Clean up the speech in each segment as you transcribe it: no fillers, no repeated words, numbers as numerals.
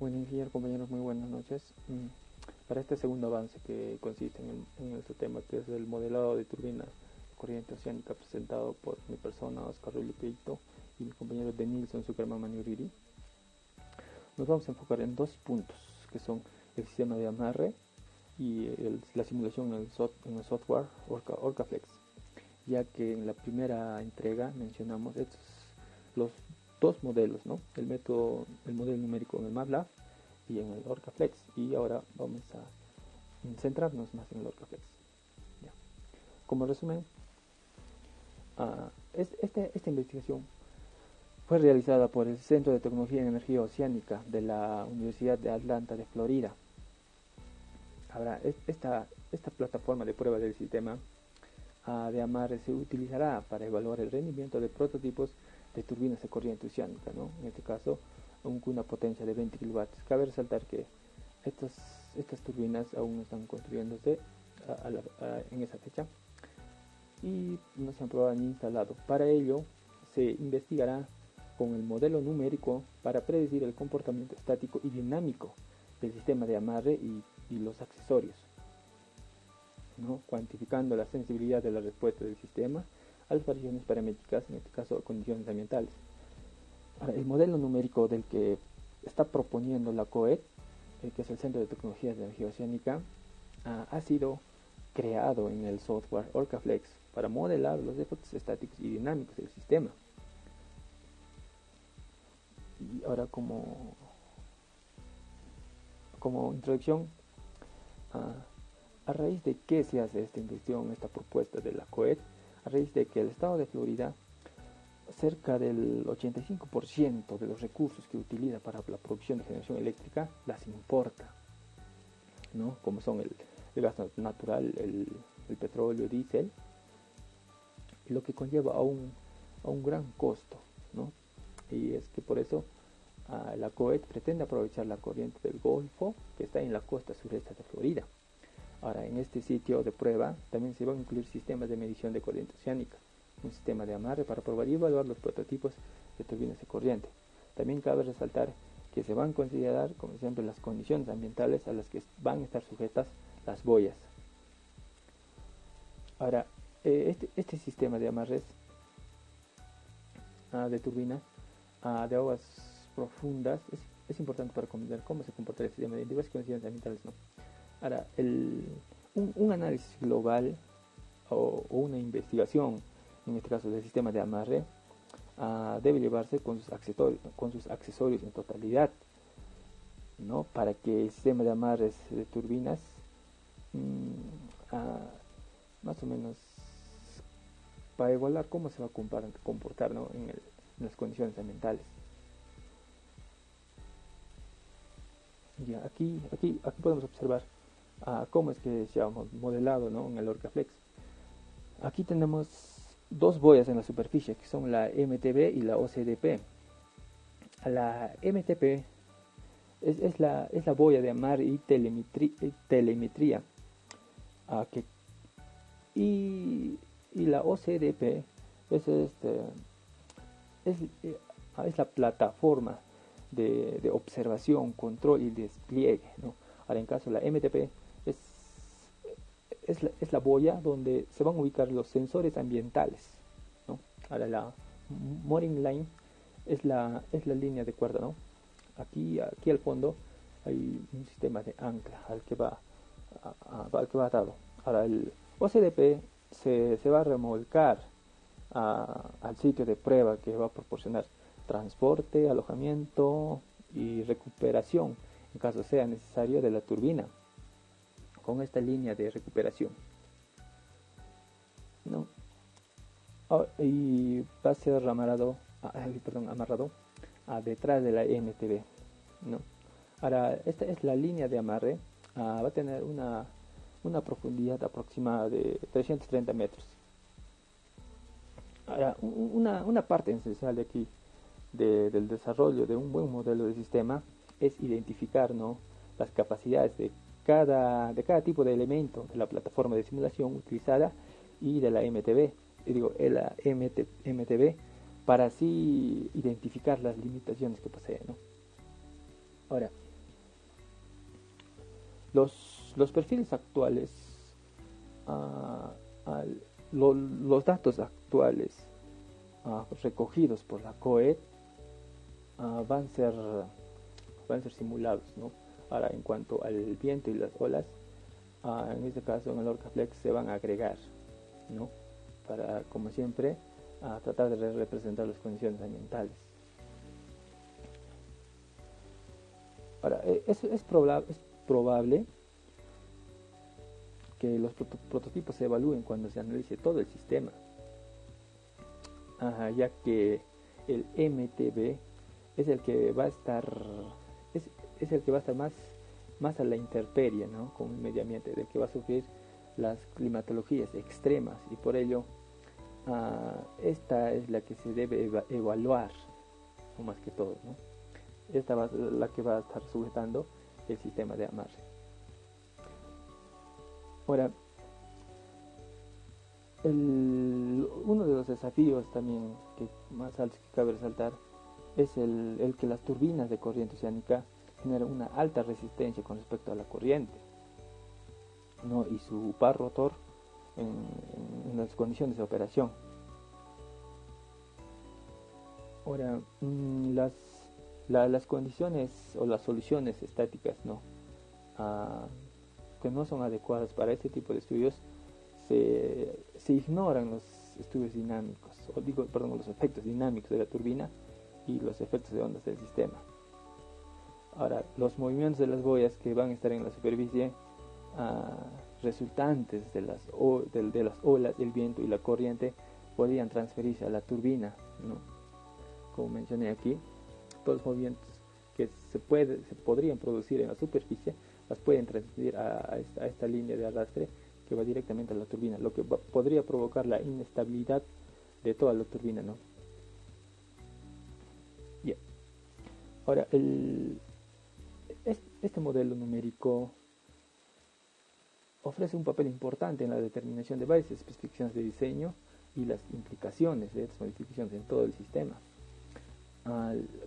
Buen día, compañeros, muy buenas noches. Para este segundo avance que consiste en nuestro tema, que es el modelado de turbina corriente oceánica presentado por mi persona, Oscar Rulli Peito, y mi compañero de Nilsson Zuckerman Maniuriri, nos vamos a enfocar en dos puntos, que son el sistema de amarre y la simulación en el software OrcaFlex, ya que en la primera entrega mencionamos los dos modelos, ¿no? El modelo numérico en el MATLAB y en el OrcaFlex, y ahora vamos a centrarnos más en el OrcaFlex. Ya. Como resumen, esta investigación fue realizada por el Centro de Tecnología en Energía Oceánica de la Universidad de Atlanta de Florida. Ahora, esta plataforma de prueba del sistema de amarre se utilizará para evaluar el rendimiento de prototipos de turbinas de corriente oceánica, ¿no? En este caso, con una potencia de 20 kW. Cabe resaltar que estas turbinas aún no están construyéndose en esa fecha y no se han probado ni instalado. Para ello, se investigará con el modelo numérico para predecir el comportamiento estático y dinámico del sistema de amarre y los accesorios, ¿no? Cuantificando la sensibilidad de la respuesta del sistema a las variaciones paramétricas, en este caso condiciones ambientales. Ahora, el modelo numérico del que está proponiendo la COET, que es el Centro de Tecnología de Energía Oceánica, ha sido creado en el software OrcaFlex para modelar los efectos estáticos y dinámicos del sistema. Y ahora, como introducción, a raíz de qué se hace esta investigación, esta propuesta de la COET, a raíz de que el estado de Florida, cerca del 85% de los recursos que utiliza para la producción de generación eléctrica las importa, ¿no? Como son el gas natural, el petróleo, diésel, lo que conlleva a un gran costo, ¿no? Y es que por eso la COET pretende aprovechar la corriente del Golfo que está en la costa sureste de Florida. Ahora, en este sitio de prueba también se van a incluir sistemas de medición de corriente oceánica, un sistema de amarre para probar y evaluar los prototipos de turbinas de corriente. También cabe resaltar que se van a considerar, como siempre, las condiciones ambientales a las que van a estar sujetas las boyas. Ahora, este sistema de amarres de turbinas de aguas profundas es importante para comprender cómo se comporta el sistema de diversas condiciones ambientales, ¿no? Ahora, un análisis global o una investigación, en este caso del sistema de amarre, debe llevarse con sus accesorios en totalidad, ¿no? Para que el sistema de amarres de turbinas más o menos para evaluar cómo se va a comportar, ¿no? en las condiciones ambientales. Ya, aquí podemos observar cómo es que se ha modelado, ¿no? En el OrcaFlex. Aquí tenemos dos boyas en la superficie, que son la MTB y la OCDP. La MTP es la boya de amarre y telemetría, y la OCDP es la plataforma de observación, control y despliegue, ¿no? Ahora, en caso de la MTP es la boya donde se van a ubicar los sensores ambientales, ¿no? Ahora, la mooring line es la línea de cuerda, ¿no? Aquí al fondo hay un sistema de ancla al que va atado. Ahora, el OCDP se va a remolcar al sitio de prueba, que va a proporcionar transporte, alojamiento y recuperación en caso sea necesario de la turbina, con esta línea de recuperación, ¿no? Y va a ser amarrado detrás de la MTB, ¿no? Ahora, esta es la línea de amarre, va a tener una profundidad aproximada de 330 metros. Ahora, una parte esencial de aquí del desarrollo de un buen modelo de sistema es identificar, ¿no? Las capacidades de cada tipo de elemento de la plataforma de simulación utilizada y de la MTB, para así identificar las limitaciones que posee, ¿no? Ahora, los perfiles actuales, ah, los datos actuales recogidos por la COET van a ser simulados, ¿no? Ahora, en cuanto al viento y las olas, en este caso en el OrcaFlex se van a agregar, ¿no? Para, como siempre, tratar de representar las condiciones ambientales. Ahora, es probable que los prototipos se evalúen cuando se analice todo el sistema, ya que el MTB es el que va a estar es el que va a estar más a la intemperie, ¿no? Con el medio ambiente, del que va a sufrir las climatologías extremas, y por ello esta es la que se debe evaluar, o más que todo, ¿no? Esta va la que va a estar sujetando el sistema de amarre. Ahora, uno de los desafíos también que más altos que cabe resaltar es el que las turbinas de corriente oceánica generan una alta resistencia con respecto a la corriente, ¿no? Y su par rotor en las condiciones de operación. Ahora, las condiciones o las soluciones estáticas, ¿no? Que no son adecuadas para este tipo de estudios, se ignoran los estudios dinámicos, los efectos dinámicos de la turbina y los efectos de ondas del sistema. Ahora, los movimientos de las boyas que van a estar en la superficie resultantes de las olas, el viento y la corriente podrían transferirse a la turbina, ¿no? Como mencioné aquí, todos los movimientos que se podrían producir en la superficie las pueden transmitir a esta línea de arrastre que va directamente a la turbina, lo que podría provocar la inestabilidad de toda la turbina, ¿no? Bien. Ahora, este modelo numérico ofrece un papel importante en la determinación de varias especificaciones de diseño y las implicaciones de estas modificaciones en todo el sistema.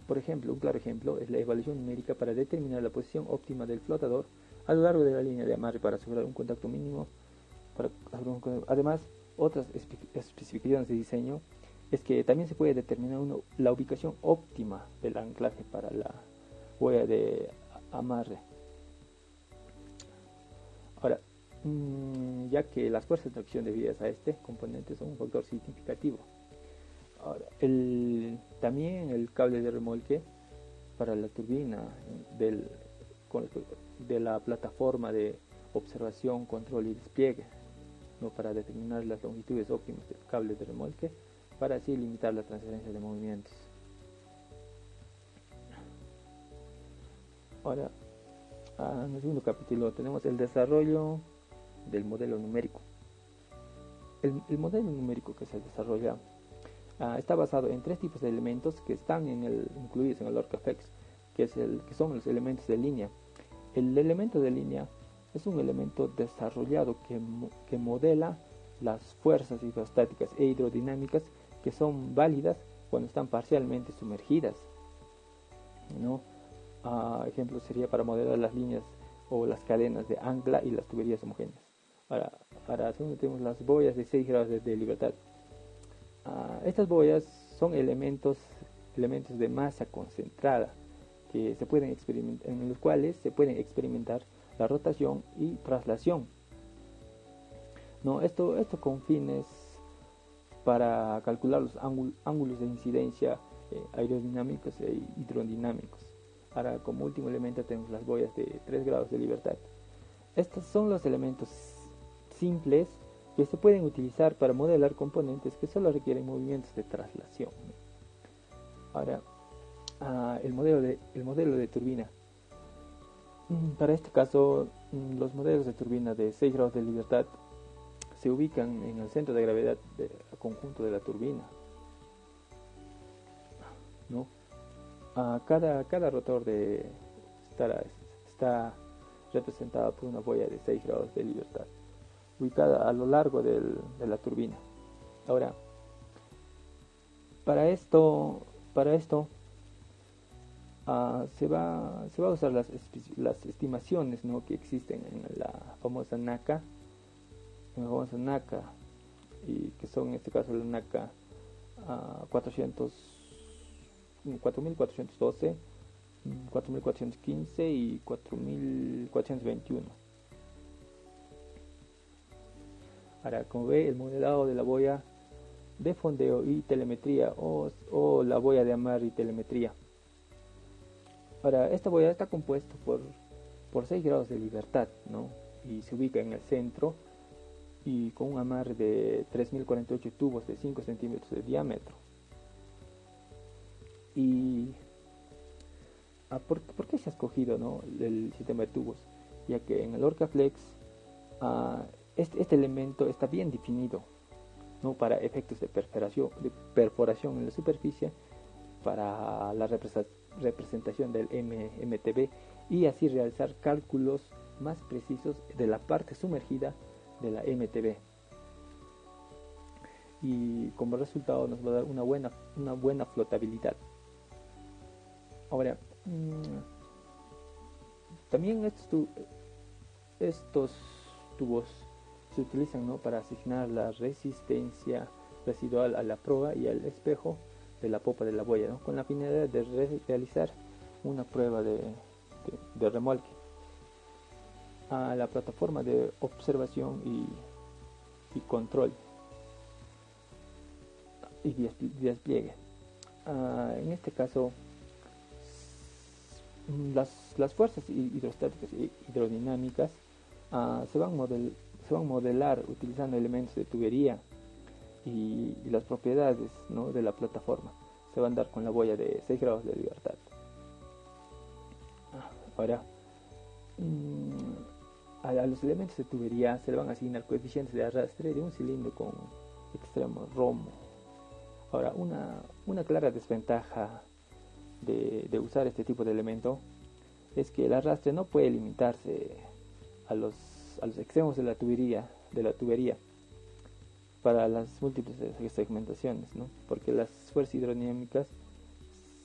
Por ejemplo, un claro ejemplo es la evaluación numérica para determinar la posición óptima del flotador a lo largo de la línea de amarre para asegurar un contacto mínimo. Además, otras especificaciones de diseño es que también se puede determinar la ubicación óptima del anclaje para la boya de amarre. Ahora, ya que las fuerzas de tracción debidas a este componente son un factor significativo. Ahora, también el cable de remolque para la turbina de la plataforma de observación, control y despliegue, ¿no? Para determinar las longitudes óptimas del cable de remolque, para así limitar la transferencia de movimientos. Ahora, en el segundo capítulo tenemos el desarrollo del modelo numérico. El modelo numérico que se desarrolla está basado en tres tipos de elementos que están incluidos en el OrcaFlex, que son los elementos de línea. El elemento de línea es un elemento desarrollado que modela las fuerzas hidrostáticas e hidrodinámicas que son válidas cuando están parcialmente sumergidas, ¿no? Ejemplo sería para modelar las líneas o las cadenas de ancla y las tuberías homogéneas. Para segundo tenemos las boyas de 6 grados de libertad. Estas boyas son elementos de masa concentrada que se pueden en los cuales se pueden experimentar la rotación y traslación, ¿no? Esto con fines para calcular los ángulos de incidencia aerodinámicos e hidrodinámicos. Ahora, como último elemento tenemos las boyas de 3 grados de libertad. Estos son los elementos simples que se pueden utilizar para modelar componentes que solo requieren movimientos de traslación. Ahora, el modelo de turbina. Para este caso, los modelos de turbina de 6 grados de libertad se ubican en el centro de gravedad del conjunto de la turbina, ¿no? Cada rotor está representado por una boya de 6 grados de libertad, ubicada a lo largo de la turbina. Ahora, para esto se va a usar las estimaciones, ¿no?, que existen en la famosa NACA, y que son en este caso la NACA 4412, 4415 y 4421. Ahora, como ve, el modelado de la boya de fondeo y telemetría o la boya de amarre y telemetría. Ahora, esta boya está compuesta por 6 grados de libertad, ¿no?, y se ubica en el centro y con un amarre de 3048 tubos de 5 centímetros de diámetro. Y ¿por qué se ha escogido, ¿no?, el sistema de tubos? Ya que en el Orcaflex este elemento está bien definido, ¿no?, para efectos de perforación en la superficie, para la representación del MTB, y así realizar cálculos más precisos de la parte sumergida de la MTB, y como resultado nos va a dar una buena flotabilidad. Ahora, también estos tubos se utilizan, ¿no?, para asignar la resistencia residual a la proa y al espejo de la popa de la boya, ¿no?, con la finalidad de realizar una prueba de remolque. A la plataforma de observación y control y despliegue. En este caso, las fuerzas hidrostáticas y hidrodinámicas se van a modelar utilizando elementos de tubería, y las propiedades, ¿no?, de la plataforma se van a dar con la boya de 6 grados de libertad. Ahora, a los elementos de tubería se le van a asignar coeficientes de arrastre de un cilindro con extremo romo. Ahora, una clara desventaja de usar este tipo de elemento es que el arrastre no puede limitarse a los extremos de la tubería para las múltiples segmentaciones, ¿no?, porque las fuerzas hidrodinámicas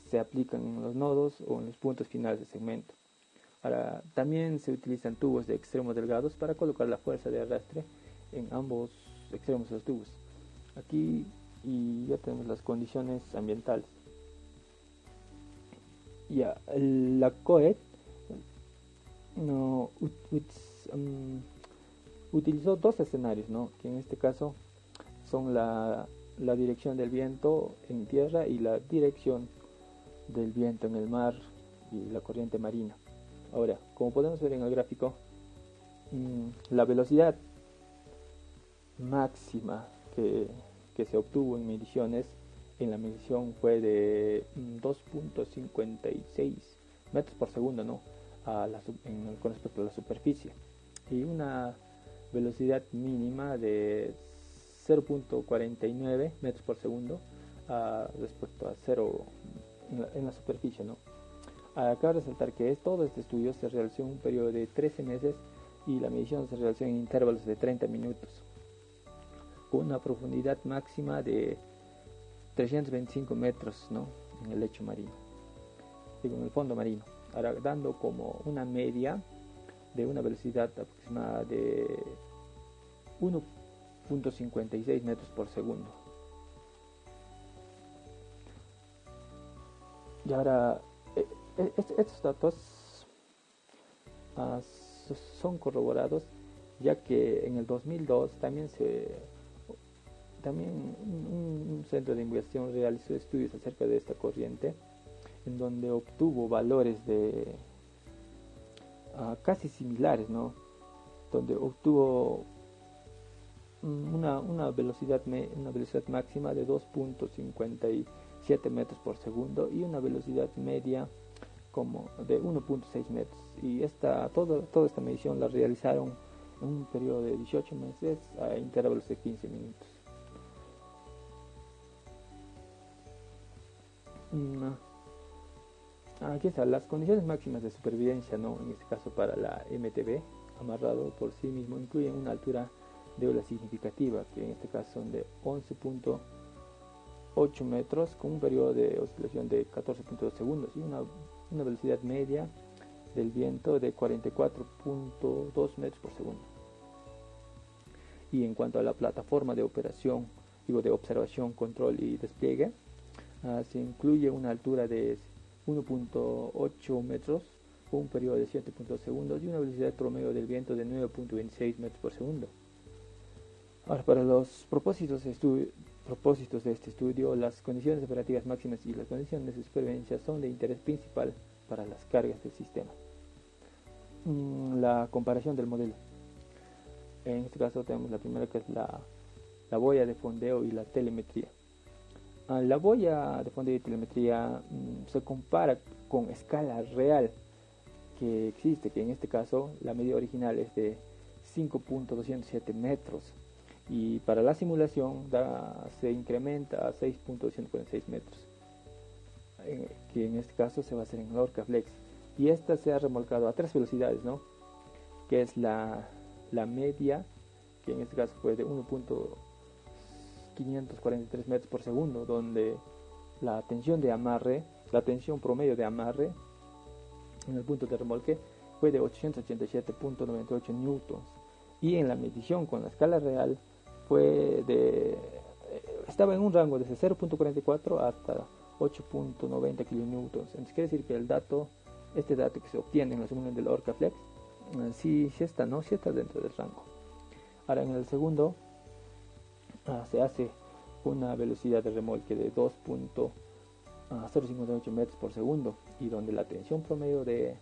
se aplican en los nodos o en los puntos finales del segmento. Ahora, también se utilizan tubos de extremos delgados para colocar la fuerza de arrastre en ambos extremos de los tubos. Aquí ya tenemos las condiciones ambientales. Ya, la COET no, utilizó dos escenarios, ¿no?, que en este caso son la dirección del viento en tierra y la dirección del viento en el mar y la corriente marina. Ahora, como podemos ver en el gráfico, la velocidad máxima que se obtuvo en mediciones, en la medición fue de 2.56 metros por segundo, ¿no?, con respecto a la superficie, y una velocidad mínima de 0.49 metros por segundo respecto a 0 en la superficie, ¿no? Cabe resaltar que todo este estudio se realizó en un periodo de 13 meses y la medición se realizó en intervalos de 30 minutos, con una profundidad máxima de 325 metros, ¿no?, en el lecho marino, en el fondo marino, ahora dando como una media de una velocidad aproximada de 1.56 metros por segundo. Y ahora, estos datos son corroborados, ya que en el 2002 también un centro de investigación realizó estudios acerca de esta corriente, en donde obtuvo valores de casi similares, ¿no?, donde obtuvo una velocidad máxima de 2.57 metros por segundo y una velocidad media como de 1.6 metros, y toda esta medición la realizaron en un periodo de 18 meses a intervalos de 15 minutos. Aquí están las condiciones máximas de supervivencia, ¿no?, en este caso para la MTB amarrado por sí mismo incluyen una altura de ola significativa, que en este caso son de 11.8 metros con un periodo de oscilación de 14.2 segundos y una una velocidad media del viento de 44.2 metros por segundo. Y en cuanto a la plataforma de operación, de observación, control y despliegue, se incluye una altura de 1.8 metros, un periodo de 7.2 segundos y una velocidad promedio del viento de 9.26 metros por segundo. Ahora, para los propósitos de este estudio, las condiciones operativas máximas y las condiciones de supervivencia son de interés principal para las cargas del sistema. La comparación del modelo. En este caso tenemos la primera, que es la boya de fondeo y la telemetría. La boya de fondeo y telemetría se compara con escala real que existe, que en este caso la medida original es de 5.207 metros y para la simulación se incrementa a 6.246 metros, que en este caso se va a hacer en el Orcaflex, y esta se ha remolcado a 3 velocidades, ¿no? Que es la media, que en este caso fue de 1.543 metros por segundo, donde la tensión promedio de amarre en el punto de remolque fue de 887.98 newtons, y en la medición con la escala real estaba en un rango desde 0.44 hasta 8.90 kilonewtons. Entonces quiere decir que este dato que se obtiene en la simulación del Orcaflex sí está dentro del rango. Ahora en el segundo se hace una velocidad de remolque de 2.058 metros por segundo, y donde la tensión promedio en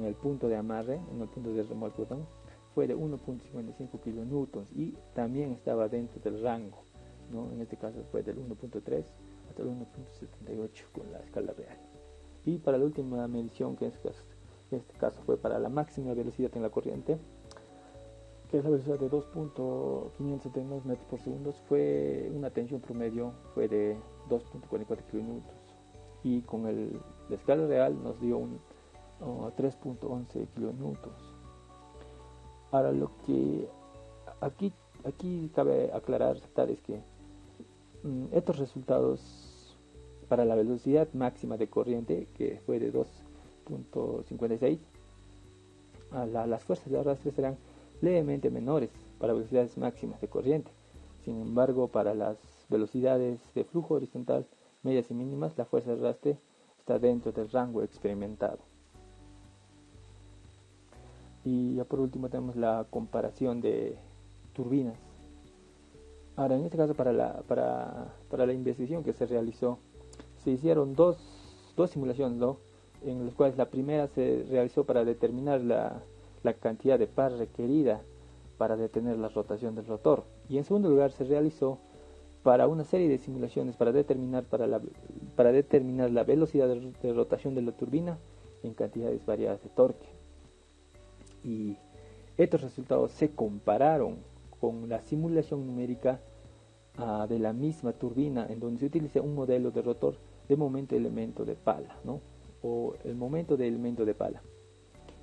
el punto de amarre, en el punto de remolque, fue de 1.55 kilonewtons y también estaba dentro del rango, ¿no? En este caso fue del 1.3 hasta el 1.78 con la escala real. Y para la última medición, que en este caso fue para la máxima velocidad en la corriente, que es la velocidad de 2.579 metros por segundo, fue una tensión promedio fue de 2.44 kilonewtons, y con la escala real nos dio 3.11 kilonewtons. Ahora, lo que aquí cabe aclarar es que estos resultados para la velocidad máxima de corriente, que fue de 2.56, las fuerzas de arrastre serán levemente menores para velocidades máximas de corriente. Sin embargo, para las velocidades de flujo horizontal medias y mínimas, la fuerza de arrastre está dentro del rango experimentado. Y ya por último tenemos la comparación de turbinas. Ahora, en este caso, para la investigación que se realizó, se hicieron dos simulaciones, ¿no? En las cuales la primera se realizó para determinar la cantidad de par requerida para detener la rotación del rotor, y en segundo lugar se realizó para una serie de simulaciones para determinar la velocidad de rotación de la turbina en cantidades variadas de torque. Y estos resultados se compararon con la simulación numérica de la misma turbina, en donde se utiliza un modelo de rotor de momento de elemento de pala, ¿no? O el momento de elemento de pala.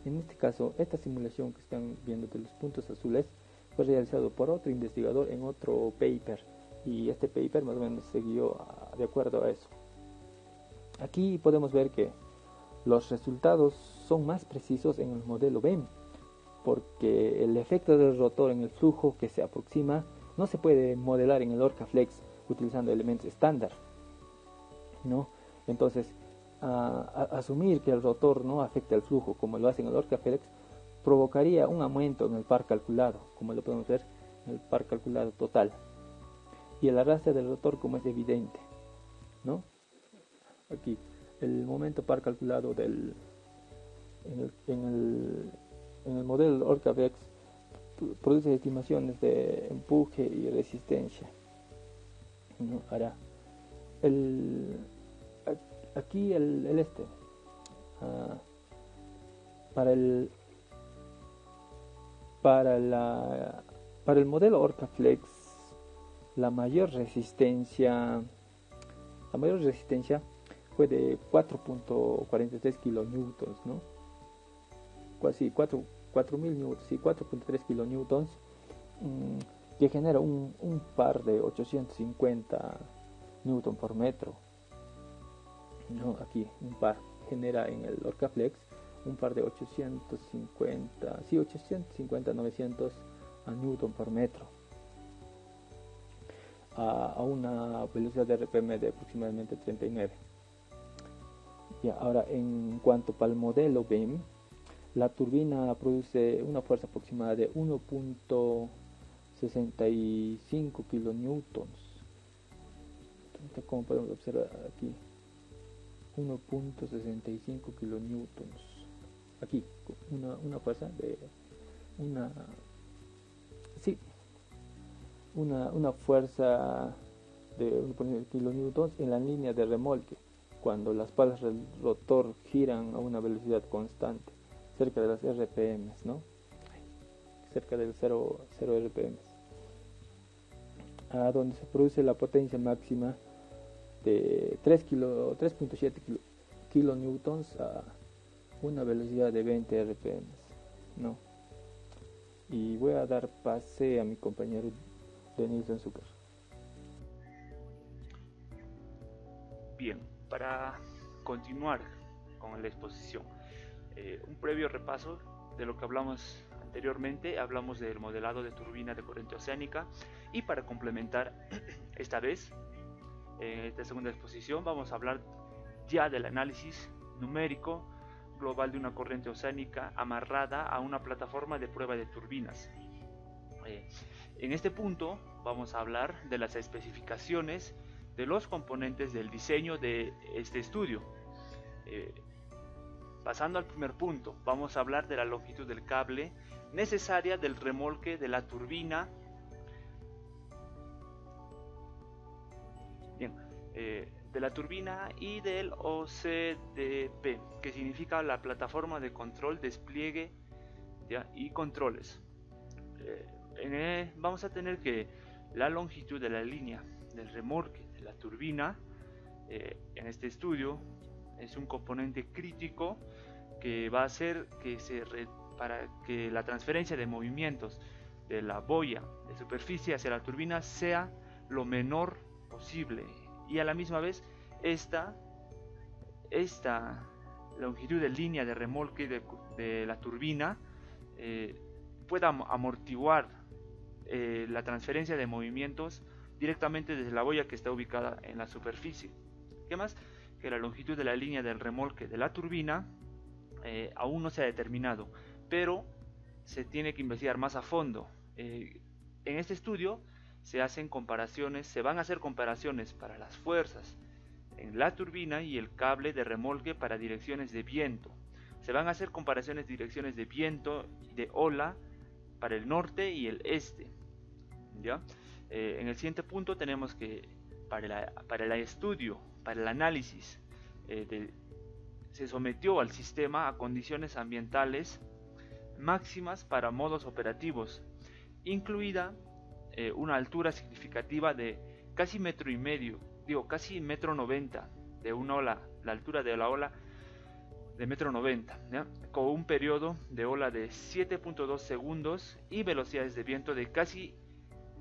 En este caso, esta simulación que están viendo de los puntos azules fue realizado por otro investigador en otro paper, y este paper más o menos se guió de acuerdo a eso. Aquí podemos ver que los resultados son más precisos en el modelo BEM, porque el efecto del rotor en el flujo que se aproxima no se puede modelar en el Orcaflex utilizando elementos estándar, ¿no? Entonces, asumir que el rotor no afecta el flujo como lo hace en el Orcaflex provocaría un aumento en el par calculado, como lo podemos ver en el par calculado total, y el arrastre del rotor como es evidente, ¿no? Aquí el momento par calculado en el modelo Orcaflex produce estimaciones de empuje y resistencia, ¿no? Ahora, aquí para el modelo Orcaflex la mayor resistencia fue de 4.43 kilonewtons, ¿no? Casi 4.000 newtons, sí, 4.3 kilonewtons, que genera un par de 850 newton por metro, ¿no? Aquí un par. genera en el Orcaflex un par de 850-900 newton por metro a una velocidad de RPM de aproximadamente 39. Ya, ahora en cuanto para el modelo BEM, la turbina produce una fuerza aproximada de 1.65 kilonewtons. Como podemos observar aquí, 1.65 kilonewtons. Aquí una fuerza de una fuerza de 1.65 kilonewtons en la línea de remolque, cuando las palas del rotor giran a una velocidad constante, cerca de las RPM, ¿no? Cerca del 0 RPM, a donde se produce la potencia máxima de 3.7 kilonewtons a una velocidad de 20 RPM, ¿no? Y voy a dar pase a mi compañero Denilson Zucker. Bien, para continuar con la exposición, un previo repaso de lo que hablamos anteriormente. Hablamos del modelado de turbina de corriente oceánica, y para complementar esta vez, en esta segunda exposición, vamos a hablar ya del análisis numérico global de una corriente oceánica amarrada a una plataforma de prueba de turbinas. En este punto vamos a hablar de las especificaciones de los componentes del diseño de este estudio. Pasando al primer punto, vamos a hablar de la longitud del cable necesaria del remolque de la turbina. Bien, de la turbina y del OCDP, que significa la plataforma de control, despliegue, ¿ya? Y controles. Vamos a tener que la longitud de la línea del remolque de la turbina en este estudio es un componente crítico que va a hacer para que la transferencia de movimientos de la boya de superficie hacia la turbina sea lo menor posible, y a la misma vez esta longitud de línea de remolque de la turbina pueda amortiguar la transferencia de movimientos directamente desde la boya que está ubicada en la superficie. ¿Qué más? Que la longitud de la línea del remolque de la turbina aún no se ha determinado, pero se tiene que investigar más a fondo. En este estudio se van a hacer comparaciones para las fuerzas en la turbina y el cable de remolque para direcciones de viento. Se van a hacer comparaciones de direcciones de viento y de ola para el norte y el este, ¿ya? En el siguiente punto tenemos que para el estudio, para el análisis, se sometió al sistema a condiciones ambientales máximas para modos operativos, incluida una altura significativa de casi metro y medio, casi metro 90 de una ola, la altura de la ola de metro 90, ¿ya? Con un periodo de ola de 7.2 segundos y velocidades de viento de casi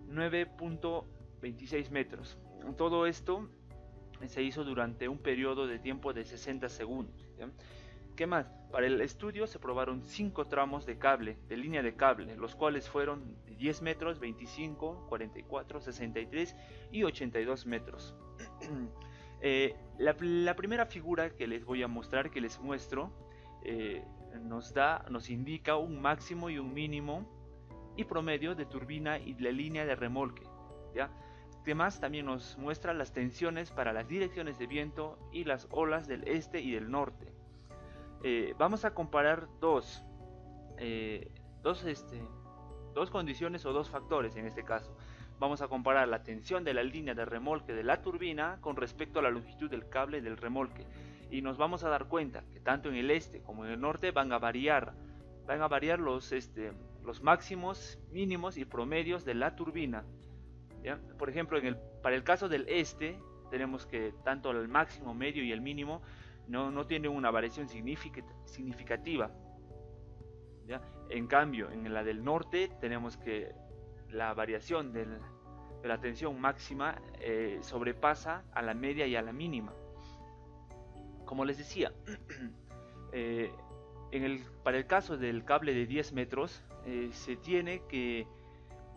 9.26 metros. Todo esto se hizo durante un periodo de tiempo de 60 segundos, ¿ya? ¿Qué más? Para el estudio se probaron 5 tramos de cable, de línea de cable, los cuales fueron 10 metros, 25, 44, 63 y 82 metros. La primera figura que les voy a mostrar, que les muestro, nos indica un máximo y un mínimo y promedio de turbina y la línea de remolque, ¿ya? Además también nos muestra las tensiones para las direcciones de viento y las olas del este y del norte. Vamos a comparar dos condiciones o dos factores en este caso. Vamos a comparar la tensión de la línea de remolque de la turbina con respecto a la longitud del cable del remolque, y nos vamos a dar cuenta que tanto en el este como en el norte van a variar los máximos, mínimos y promedios de la turbina, ¿ya? Por ejemplo, para el caso del este tenemos que tanto el máximo, medio y el mínimo no tienen una variación significativa, ¿ya? En cambio, en la del norte tenemos que la variación de la tensión máxima sobrepasa a la media y a la mínima. Como les decía, eh, para el caso del cable de 10 metros,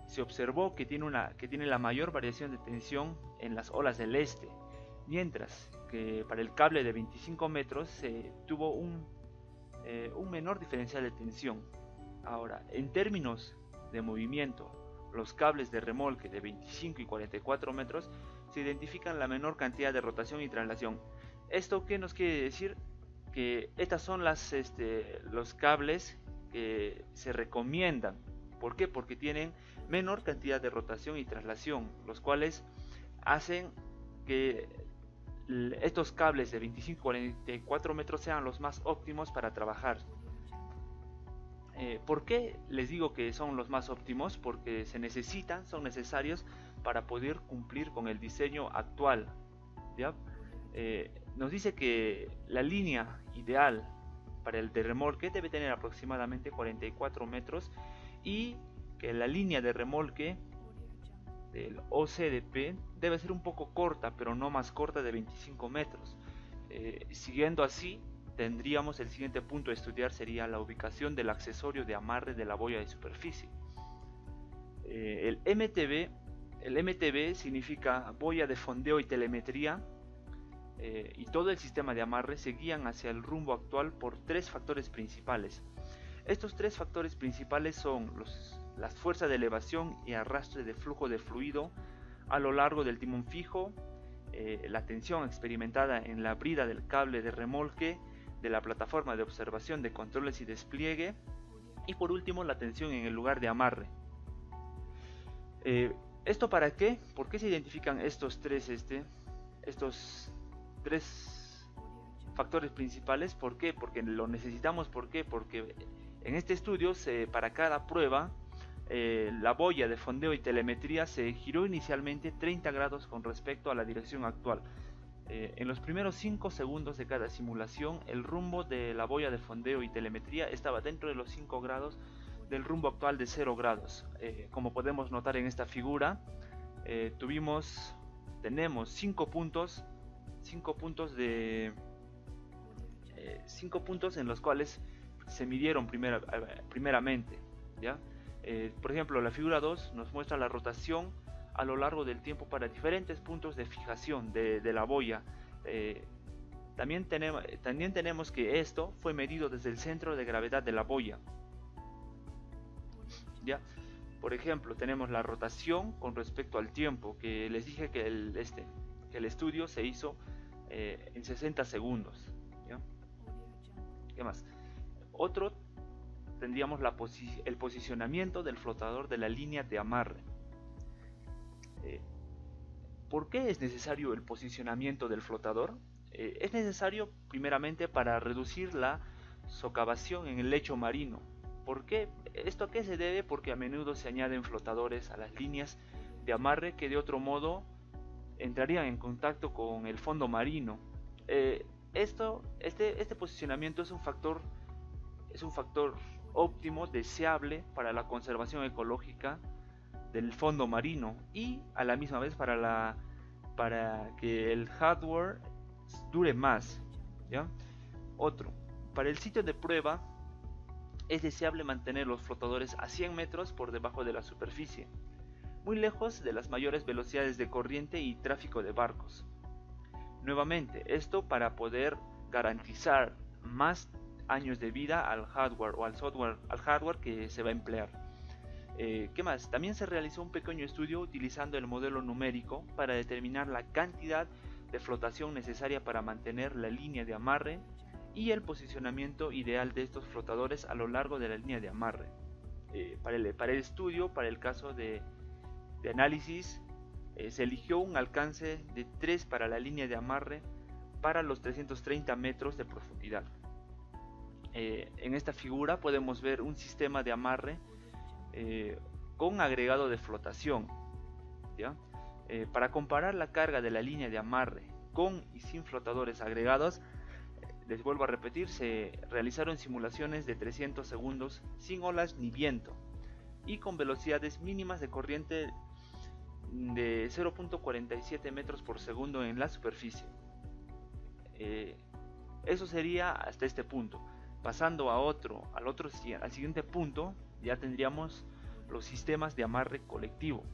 se observó que tiene la mayor variación de tensión en las olas del este, mientras que para el cable de 25 metros se tuvo un menor diferencial de tensión. Ahora, en términos de movimiento, los cables de remolque de 25 y 44 metros se identifican la menor cantidad de rotación y traslación. ¿Esto qué nos quiere decir? Que estas son los cables que se recomiendan. ¿Por qué? Porque tienen menor cantidad de rotación y traslación, los cuales hacen que estos cables de 25 y 44 metros sean los más óptimos para trabajar. ¿Por qué les digo que son los más óptimos? Porque son necesarios para poder cumplir con el diseño actual, ¿ya? Nos dice que la línea ideal para el de remolque debe tener aproximadamente 44 metros y que la línea de remolque del OCDP debe ser un poco corta, pero no más corta de 25 metros. Siguiendo así, tendríamos el siguiente punto a estudiar sería la ubicación del accesorio de amarre de la boya de superficie. El MTB significa boya de fondeo y telemetría, y todo el sistema de amarre se guían hacia el rumbo actual por tres factores principales. Estos tres factores principales son las fuerzas de elevación y arrastre de flujo de fluido a lo largo del timón fijo, la tensión experimentada en la brida del cable de remolque de la plataforma de observación de controles y despliegue, y por último la tensión en el lugar de amarre. ¿Esto para qué? ¿Por qué se identifican estos tres factores principales? ¿Por qué? Porque lo necesitamos. ¿Por qué? Porque en este estudio para cada prueba la boya de fondeo y telemetría se giró inicialmente 30 grados con respecto a la dirección actual. En los primeros 5 segundos de cada simulación, el rumbo de la boya de fondeo y telemetría estaba dentro de los 5 grados del rumbo actual de 0 grados. Como podemos notar en esta figura, tenemos 5 puntos en los cuales se midieron primeramente, ¿ya? Por ejemplo, la figura 2 nos muestra la rotación a lo largo del tiempo para diferentes puntos de fijación de la boya. También tenemos que esto fue medido desde el centro de gravedad de la boya, ¿ya? Por ejemplo, tenemos la rotación con respecto al tiempo, que les dije que el estudio se hizo en 60 segundos, ¿ya? ¿Qué más? Tendríamos el posicionamiento del flotador de la línea de amarre. ¿Por qué es necesario el posicionamiento del flotador? Es necesario primeramente para reducir la socavación en el lecho marino. ¿Por qué? ¿Esto a qué se debe? Porque a menudo se añaden flotadores a las líneas de amarre que de otro modo entrarían en contacto con el fondo marino. Este posicionamiento es un factor óptimo, deseable para la conservación ecológica del fondo marino y a la misma vez para que el hardware dure más, ¿ya? Para el sitio de prueba es deseable mantener los flotadores a 100 metros por debajo de la superficie, muy lejos de las mayores velocidades de corriente y tráfico de barcos. Nuevamente, esto para poder garantizar más años de vida al hardware o al hardware que se va a emplear. ¿Qué más? También se realizó un pequeño estudio utilizando el modelo numérico para determinar la cantidad de flotación necesaria para mantener la línea de amarre y el posicionamiento ideal de estos flotadores a lo largo de la línea de amarre. Para el estudio, para el caso de análisis, se eligió un alcance de 3 para la línea de amarre para los 330 metros de profundidad. En esta figura podemos ver un sistema de amarre con agregado de flotación, ¿ya? Para comparar la carga de la línea de amarre con y sin flotadores agregados, les vuelvo a repetir, se realizaron simulaciones de 300 segundos sin olas ni viento y con velocidades mínimas de corriente de 0.47 metros por segundo en la superficie. Eso sería hasta este punto. Pasando al siguiente punto, ya tendríamos los sistemas de amarre colectivo.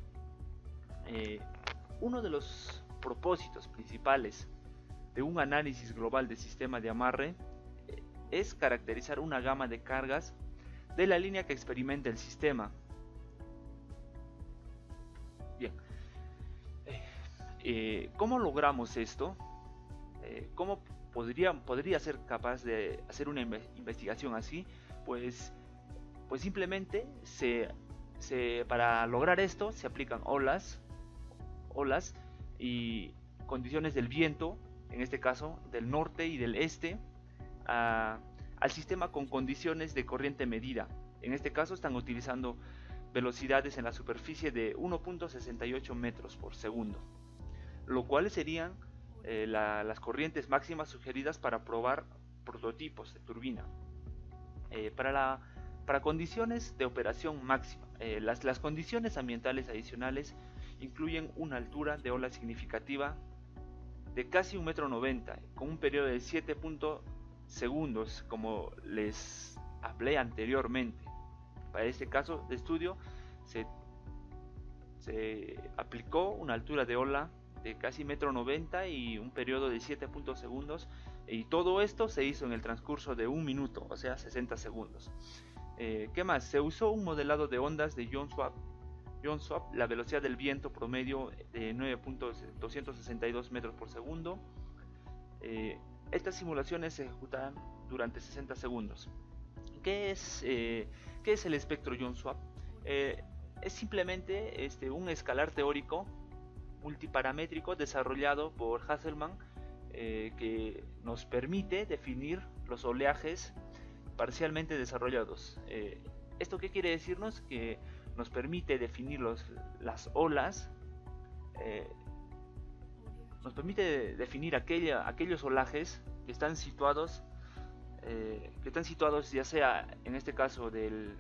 Uno de los propósitos principales de un análisis global de sistema de amarre es caracterizar una gama de cargas de la línea que experimenta el sistema. Bien, ¿cómo logramos esto? ¿Cómo podría ser capaz de hacer una investigación así? Pues simplemente para lograr esto se aplican olas y condiciones del viento, en este caso del norte y del este, al sistema con condiciones de corriente medida. En este caso están utilizando velocidades en la superficie de 1.68 metros por segundo, lo cual serían las corrientes máximas sugeridas para probar prototipos de turbina. Para condiciones de operación máxima, las condiciones ambientales adicionales incluyen una altura de ola significativa de casi 1,90 m, con un periodo de 7 segundos, como les hablé anteriormente. Para este caso de estudio se aplicó una altura de ola de casi 1,90 m y un periodo de 7 segundos, y todo esto se hizo en el transcurso de un minuto, o sea 60 segundos. ¿Qué más? Se usó un modelado de ondas de John Swap, la velocidad del viento promedio de 9.262 metros por segundo. Estas simulaciones se ejecutan durante 60 segundos. ¿Qué es el espectro John Swap? Es simplemente un escalar teórico multiparamétrico desarrollado por Hasselmann, que nos permite definir los oleajes parcialmente desarrollados. ¿Esto qué quiere decirnos? Que nos permite definir las olas, nos permite definir aquellos olajes que están situados ya sea en este caso del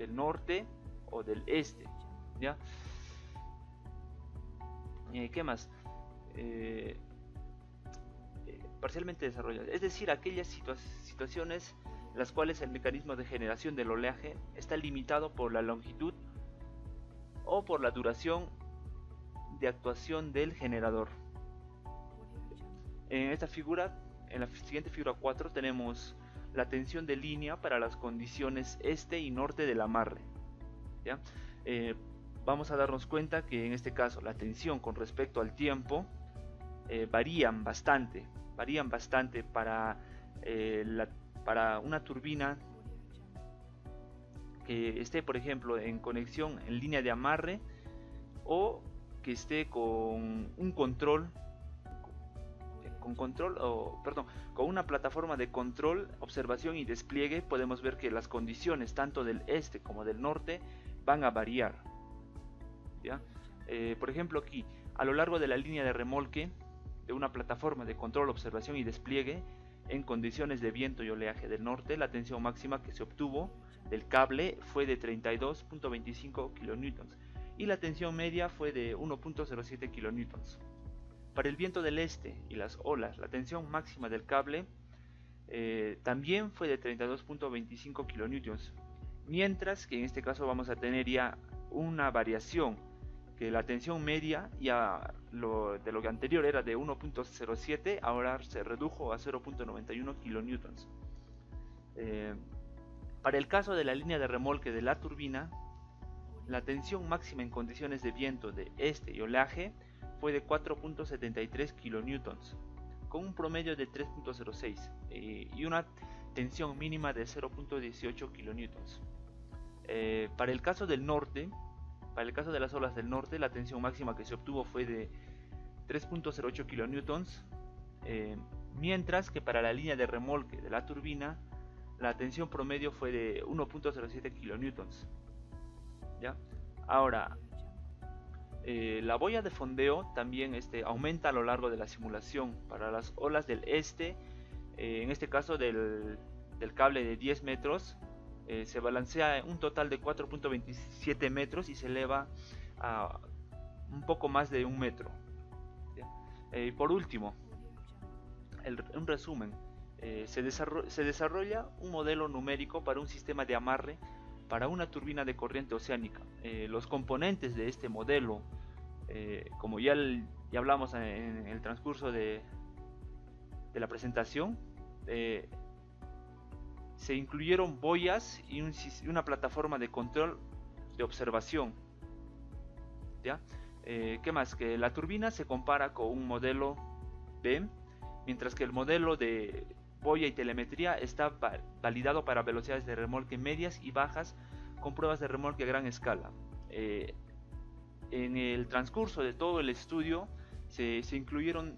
norte o del este, ¿ya? ¿Qué más? Parcialmente desarrolladas, es decir, aquellas situaciones en las cuales el mecanismo de generación del oleaje está limitado por la longitud o por la duración de actuación del generador. En esta figura, en la siguiente figura 4, tenemos la tensión de línea para las condiciones este y norte del amarre, ¿ya? Vamos a darnos cuenta que en este caso la tensión con respecto al tiempo varían bastante para una turbina que esté, por ejemplo, en conexión en línea de amarre, o que esté con un control, con una plataforma de control, observación y despliegue. Podemos ver que las condiciones tanto del este como del norte van a variar, ¿ya? Por ejemplo, aquí a lo largo de la línea de remolque de una plataforma de control, observación y despliegue en condiciones de viento y oleaje del norte, la tensión máxima que se obtuvo del cable fue de 32.25 kN y la tensión media fue de 1.07 kN. Para el viento del este y las olas, la tensión máxima del cable también fue de 32.25 kN, mientras que en este caso vamos a tener ya una variación, que la tensión media de lo que anterior era de 1.07, ahora se redujo a 0.91 kN. Para el caso de la línea de remolque de la turbina, la tensión máxima en condiciones de viento de este y oleaje fue de 4.73 kN, con un promedio de 3.06 y una tensión mínima de 0.18 kN. Para el caso del norte, para el caso de las olas del norte, la tensión máxima que se obtuvo fue de 3.08 kN, mientras que para la línea de remolque de la turbina, la tensión promedio fue de 1.07 kN. ¿Ya? Ahora, la boya de fondeo también aumenta a lo largo de la simulación. Para las olas del este, en este caso del cable de 10 metros, se balancea un total de 4.27 metros y se eleva a un poco más de 1 metro. Por último, un resumen. se desarrolla un modelo numérico para un sistema de amarre para una turbina de corriente oceánica. Los componentes de este modelo, como ya hablamos en el transcurso de la presentación, se incluyeron boyas y una plataforma de control de observación. ¿Ya? ¿Qué más? Que la turbina se compara con un modelo BEM, mientras que el modelo de boya y telemetría está validado para velocidades de remolque medias y bajas con pruebas de remolque a gran escala. En el transcurso de todo el estudio se incluyeron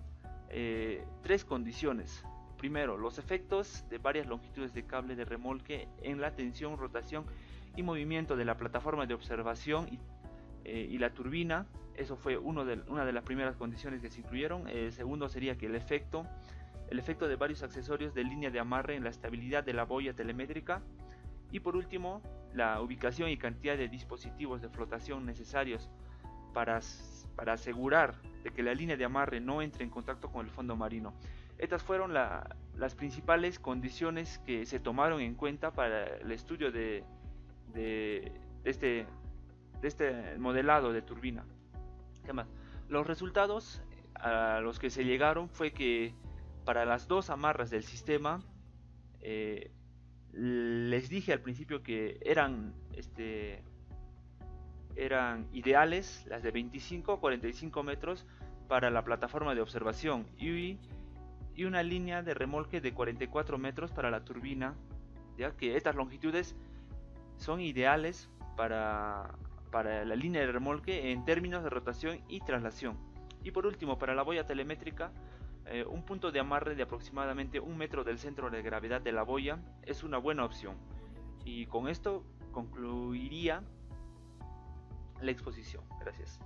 tres condiciones. Primero, los efectos de varias longitudes de cable de remolque en la tensión, rotación y movimiento de la plataforma de observación y la turbina. Eso fue una de las primeras condiciones que se incluyeron. Segundo sería que el efecto de varios accesorios de línea de amarre en la estabilidad de la boya telemétrica. Y por último, la ubicación y cantidad de dispositivos de flotación necesarios para asegurar de que la línea de amarre no entre en contacto con el fondo marino. Estas fueron las principales condiciones que se tomaron en cuenta para el estudio de este modelado de turbina. ¿Qué más? Los resultados a los que se llegaron fue que para las dos amarras del sistema, les dije al principio que eran ideales las de 25 a 45 metros para la plataforma de observación y una línea de remolque de 44 metros para la turbina, ya que estas longitudes son ideales para la línea de remolque en términos de rotación y traslación. Y por último, para la boya telemétrica, un punto de amarre de aproximadamente 1 metro del centro de gravedad de la boya es una buena opción. Y con esto concluiría la exposición. Gracias.